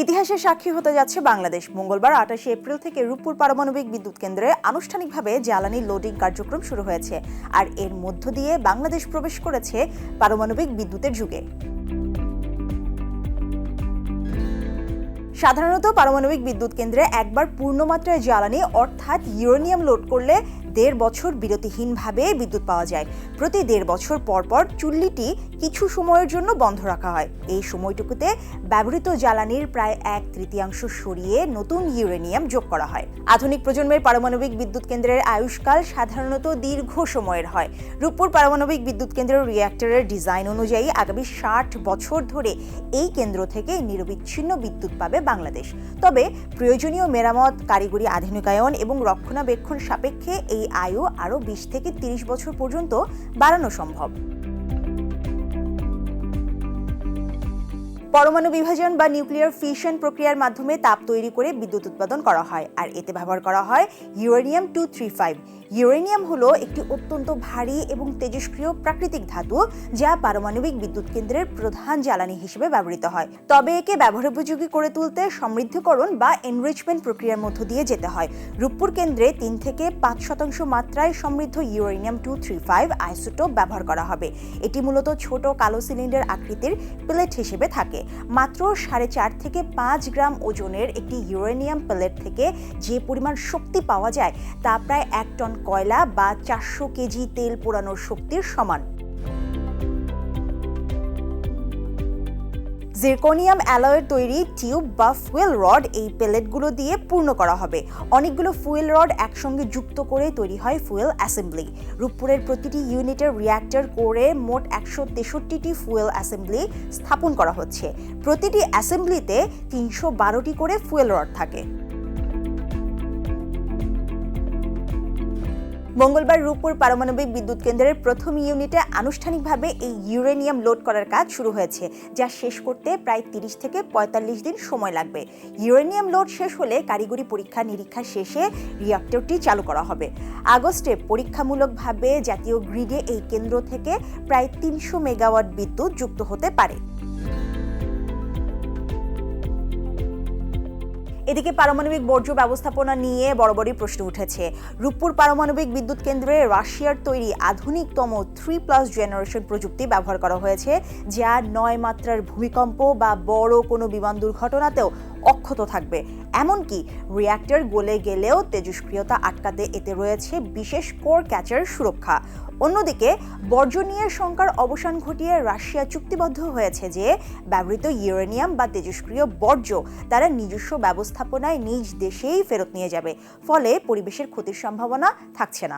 ইতিহাসের সাক্ষী হতে যাচ্ছে বাংলাদেশ। মঙ্গলবার 28 এপ্রিল থেকে রূপপুর পারমাণবিক বিদ্যুৎ কেন্দ্রে আনুষ্ঠানিকভাবে জ্বালানি লোডিং কার্যক্রম শুরু হয়েছে, আর এর মধ্য দিয়ে বাংলাদেশ প্রবেশ করেছে পারমাণবিক বিদ্যুতের যুগে। সাধারণত পারমাণবিক বিদ্যুৎ কেন্দ্রে একবার পূর্ণমাত্রায় জ্বালানি অর্থাৎ ইউরেনিয়াম লোড করলে 1.5 বছর বিরতিহীনভাবে বিদ্যুৎ পাওয়া যায়। প্রতি 1.5 বছর পর পর চুল্লিটি কিছু সময়ের জন্য বন্ধ রাখা হয়। এই সময়টুকুতে ব্যবহৃত জ্বালানির প্রায় 1/3 সরিয়ে নতুন ইউরেনিয়াম যোগ করা হয়। আধুনিক প্রজন্মের পারমাণবিক বিদ্যুৎ কেন্দ্রের আয়ুষ্কাল সাধারণত দীর্ঘ সময়ের হয়। রূপপুর পারমাণবিক বিদ্যুৎ কেন্দ্রের রিঅ্যাক্টরের ডিজাইন অনুযায়ী আগামী 60 বছর ধরে এই কেন্দ্র থেকে নিরবিচ্ছিন্ন বিদ্যুৎ পাবে বাংলাদেশ। তবে প্রয়োজনীয় মেরামত, কারিগরি আধুনিকায়ন এবং রক্ষণাবেক্ষণ সাপেক্ষে এই আয়ু আরও 20 থেকে 30 বছর পর্যন্ত বাড়ানো সম্ভব। পরমাণু বিভাজন বা নিউক্লিয়ার ফিশন প্রক্রিয়ার মাধ্যমে তাপ তৈরি করে বিদ্যুৎ উৎপাদন করা হয়, আর এতে ব্যবহার করা হয় ইউরেনিয়াম 235। ইউরেনিয়াম হলো একটি অত্যন্ত ভারী এবং তেজস্ক্রিয় প্রাকৃতিক ধাতু, যা পারমাণবিক বিদ্যুৎ কেন্দ্রের প্রধান জ্বালানি হিসেবে ব্যবহৃত হয়। তবে একে ব্যবহারোপযোগী করে তুলতে সমৃদ্ধকরণ বা এনরিচমেন্ট প্রক্রিয়ার মধ্য দিয়ে যেতে হয়। রূপপুর কেন্দ্রে 3 থেকে 5% মাত্রায় সমৃদ্ধ ইউরেনিয়াম 235 আইসোটোপ ব্যবহার করা হবে। এটি মূলত ছোট কালো সিলিন্ডার আকৃতির প্লেট হিসেবে থাকে। মাত্র 4.5 থেকে 5 গ্রাম ওজনের একটি ইউরেনিয়াম প্লেট থেকে যে পরিমাণ শক্তি পাওয়া যায় তা প্রায় 1 টন কয়লা বা 400 কেজি তেল পোড়ানোর শক্তির সমান। জিরকোনিয়াম অ্যালয়ের তৈরি টিউব বা ফুয়েল রড এই পেলেটগুলো দিয়ে পূর্ণ করা হবে। অনেকগুলো ফুয়েল রড একসঙ্গে যুক্ত করে তৈরি হয় ফুয়েল অ্যাসেম্বলি। রূপপুরের প্রতিটি ইউনিটের রিঅ্যাক্টর কোরে মোট 163টি ফুয়েল অ্যাসেম্বলি স্থাপন করা হচ্ছে। প্রতিটি অ্যাসেম্বলিতে 312টি করে ফুয়েল রড থাকে। মঙ্গলবার রূপপুর পারমাণবিক বিদ্যুৎ কেন্দ্রের প্রথম ইউনিটে আনুষ্ঠানিকভাবে এই ইউরেনিয়াম লোড করার কাজ শুরু হয়েছে, যা শেষ করতে প্রায় 30 থেকে 45 দিন সময় লাগবে। ইউরেনিয়াম লোড শেষ হলে কারিগরি পরীক্ষা নিরীক্ষা শেষে রিঅ্যাক্টরটি চালু করা হবে। আগস্টে পরীক্ষামূলকভাবে জাতীয় গ্রিডে এই কেন্দ্র থেকে প্রায় 300 মেগাওয়াট বিদ্যুৎ যুক্ত হতে পারে। এদিকে পারমাণবিক বর্জ্য ব্যবস্থাপনা নিয়ে বড় প্রশ্ন উঠেছে। রূপপুর পারমাণবিক বিদ্যুৎ কেন্দ্রে রাশিয়ার তৈরি আধুনিকতম 3+ জেনারেশন প্রযুক্তি ব্যবহার করা হয়েছে, যা 9 মাত্রার ভূমিকম্প বা বড় কোনো বিমান দুর্ঘটনাতেও অক্ষত থাকবে। এমনকি রিঅ্যাক্টর গলে গেলেও তেজস্ক্রিয়তা আটকাতে এতে রয়েছে বিশেষ কোর ক্যাচার সুরক্ষা। অন্যদিকে বর্জ্য নিয়ে শঙ্কার অবসান ঘটিয়ে রাশিয়া চুক্তিবদ্ধ হয়েছে যে ব্যবহৃত ইউরেনিয়াম বা তেজস্ক্রিয় বর্জ্য তারা নিজস্ব ব্যবস্থাপনায় নিজ দেশেই ফেরত নিয়ে যাবে, ফলে পরিবেশের ক্ষতির সম্ভাবনা থাকছে না।